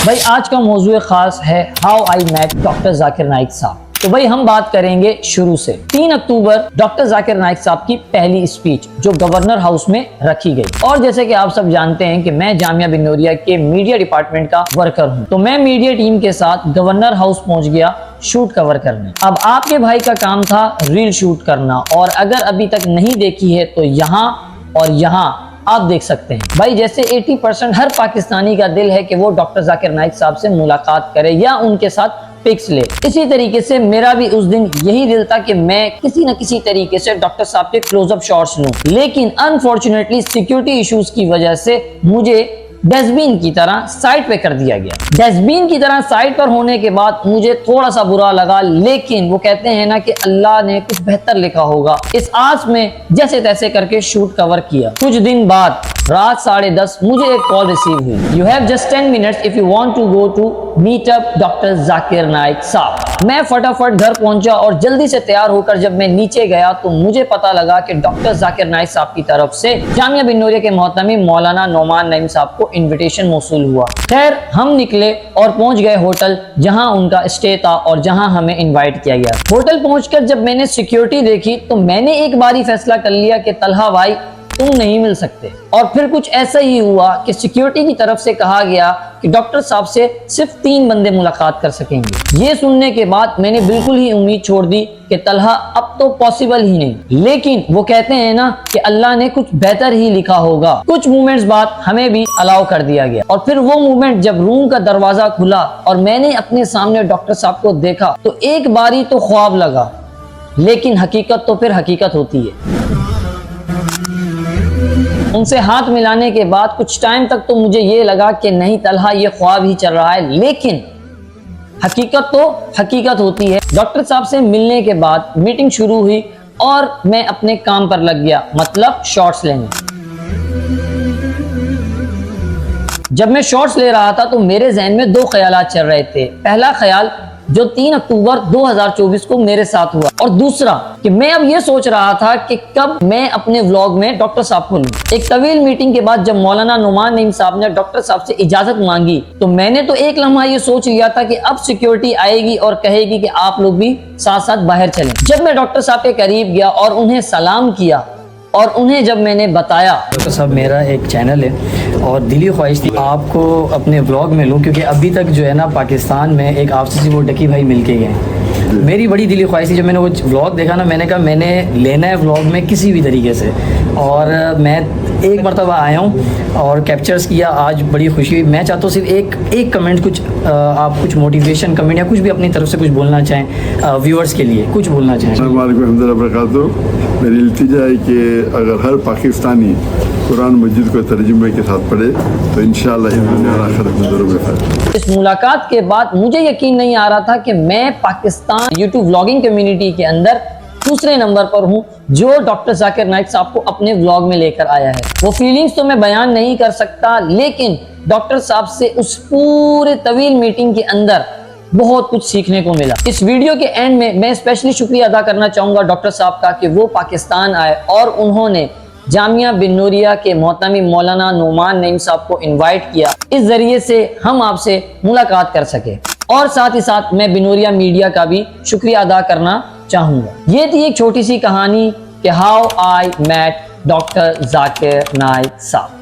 भाई आज का मौजूद खास है how I met doctor Zakir Naik साहब। तो भाई हम बात करेंगे शुरू से। 3 अक्टूबर डॉक्टर जाकिर नाइक साहब की पहली स्पीच जो गवर्नर हाउस में रखी गई। और जैसे कि आप सब जानते हैं कि मैं जामिया बिन्नोरिया के मीडिया डिपार्टमेंट का वर्कर हूं, तो मैं मीडिया टीम के साथ गवर्नर हाउस पहुंच गया शूट कवर करने। अब आपके भाई का काम था रील शूट करना, और अगर अभी तक नहीं देखी है तो यहाँ और यहाँ आप देख सकते हैं। भाई जैसे 80% हर पाकिस्तानी का दिल है कि वो डॉक्टर जाकिर नाइक साहब से मुलाकात करे या उनके साथ पिक्स ले, इसी तरीके से मेरा भी उस दिन यही दिल था कि मैं किसी न किसी तरीके से डॉक्टर साहब के क्लोजअप शॉट्स लूं। लेकिन अनफॉर्चुनेटली सिक्योरिटी इश्यूज की वजह से मुझे डस्टबिन की तरह साइड पे कर दिया गया। डस्टबिन की तरह साइड पर होने के बाद मुझे थोड़ा सा बुरा लगा, लेकिन वो कहते हैं ना कि अल्लाह ने कुछ बेहतर लिखा होगा, इस आस में जैसे तैसे करके शूट कवर किया। कुछ दिन बाद रात 10:30 मुझे एक कॉल रिसीव हुई। You have just 10 minutes if you want to go to meet up doctor Zakir Naik साहब। मैं फटाफट घर पहुंचा और जल्दी से तैयार होकर जब मैं नीचे गया तो मुझे पता लगा कि डॉक्टर जाकिर नाइक साहब की तरफ से जामिया बिन्नोरिया के मोहतमिम मौलाना नोमान नईम साहब को इनविटेशन मौसूल हुआ। खैर हम निकले और पहुंच गए होटल जहां उनका स्टे था और जहां हमें इनवाइट किया गया। होटल पहुंचकर जब मैंने सिक्योरिटी देखी तो मैंने एक बारी फैसला कर लिया कि तलहा भाई तुम नहीं मिल सकते। और फिर कुछ ऐसा ही हुआ कि सिक्योरिटी की तरफ से कहा गया कि डॉक्टर साहब से सिर्फ 3 बंदे मुलाकात कर सकेंगे। ये सुनने के बाद मैंने बिल्कुल ही उम्मीद छोड़ दी कि तलहा अब तो पॉसिबल ही नहीं। लेकिन वो कहते हैं ना कि अल्लाह ने कुछ बेहतर ही लिखा होगा। कुछ मोमेंट्स बाद हमें भी अलाउ कर दिया गया, और फिर वो मोमेंट जब रूम का दरवाजा खुला और मैंने अपने सामने डॉक्टर साहब को देखा तो एक बारी तो ख्वाब लगा, लेकिन हकीकत तो फिर हकीकत होती है। उनसे हाथ मिलाने के बाद कुछ टाइम तक तो मुझे ये लगा कि नहीं तलहा ये ख्वाब ही चल रहा है, लेकिन हकीकत तो हकीकत होती है। डॉक्टर साहब से मिलने के बाद मीटिंग शुरू हुई और मैं अपने काम पर लग गया, मतलब शॉट्स लेने। जब मैं शॉट्स ले रहा था तो मेरे जहन में 2 ख्यालात चल रहे थे। पहला ख्याल जो 3 अक्टूबर 2024 को मेरे साथ हुआ, और दूसरा कि मैं अब ये सोच रहा था कि कब मैं अपने व्लॉग में डॉक्टर साहब को लूं। एक तवील मीटिंग के बाद जब मौलाना नोमान नईम साहब ने डॉक्टर साहब से इजाजत मांगी तो मैंने तो एक लम्हा ये सोच लिया था कि अब सिक्योरिटी आएगी और कहेगी कि आप लोग भी साथ साथ बाहर चलें। जब मैं डॉक्टर साहब के करीब गया और उन्हें सलाम किया और उन्हें जब मैंने बताया, डॉक्टर साहब मेरा एक चैनल है और दिली ख्वाहिश थी आपको अपने व्लॉग में लूँ, क्योंकि अभी तक जो है ना पाकिस्तान में एक आपसे वो डकी भाई मिल के गए। मेरी बड़ी दिली ख्वाहिश थी। जब मैंने वो व्लॉग देखा ना, मैंने कहा मैंने लेना है व्लॉग में किसी भी तरीके से, और मैं एक मरतबा आया हूँ और कैप्चर्स किया। आज बड़ी खुशी हुई। मैं चाहता हूँ सिर्फ एक कमेंट, कुछ आप कुछ मोटिवेशन कमेंट या कुछ भी अपनी तरफ से कुछ बोलना चाहें व्यूअर्स के लिए, कुछ बोलना चाहें। मेरी इल्तिजा है कि अगर हर पाकिस्तानी कुरान मजीद को तर्जुमे के साथ पढ़े तो इंशाअल्लाह इस दुनिया और आखिरत में ज़रूर बेहतर। इस मुलाकात के बाद मुझे यकीन नहीं आ रहा था कि मैं पाकिस्तान यूट्यूब व्लॉगिंग कम्युनिटी के अंदर दूसरे नंबर पर हूँ जो डॉक्टर जाकिर नाइक साहब को अपने व्लॉग में लेकर आया है। वो फीलिंग्स तो मैं बयान नहीं कर सकता, लेकिन डॉक्टर साहब से उस पूरे तवील मीटिंग के अंदर बहुत कुछ सीखने को मिला। इस वीडियो के एंड में मैं स्पेशली शुक्रिया अदा करना चाहूंगा डॉक्टर साहब का कि वो पाकिस्तान आए और उन्होंने जामिया बिन्नोरिया के मोहतमिम मौलाना नोमान नईम साहब को इनवाइट किया। इस जरिए से हम आपसे मुलाकात कर सके, और साथ ही साथ मैं बिन्नोरिया मीडिया का भी शुक्रिया अदा करना चाहूंगा। ये थी एक छोटी सी कहानी कि how I met doctor Zakir Naik साहब।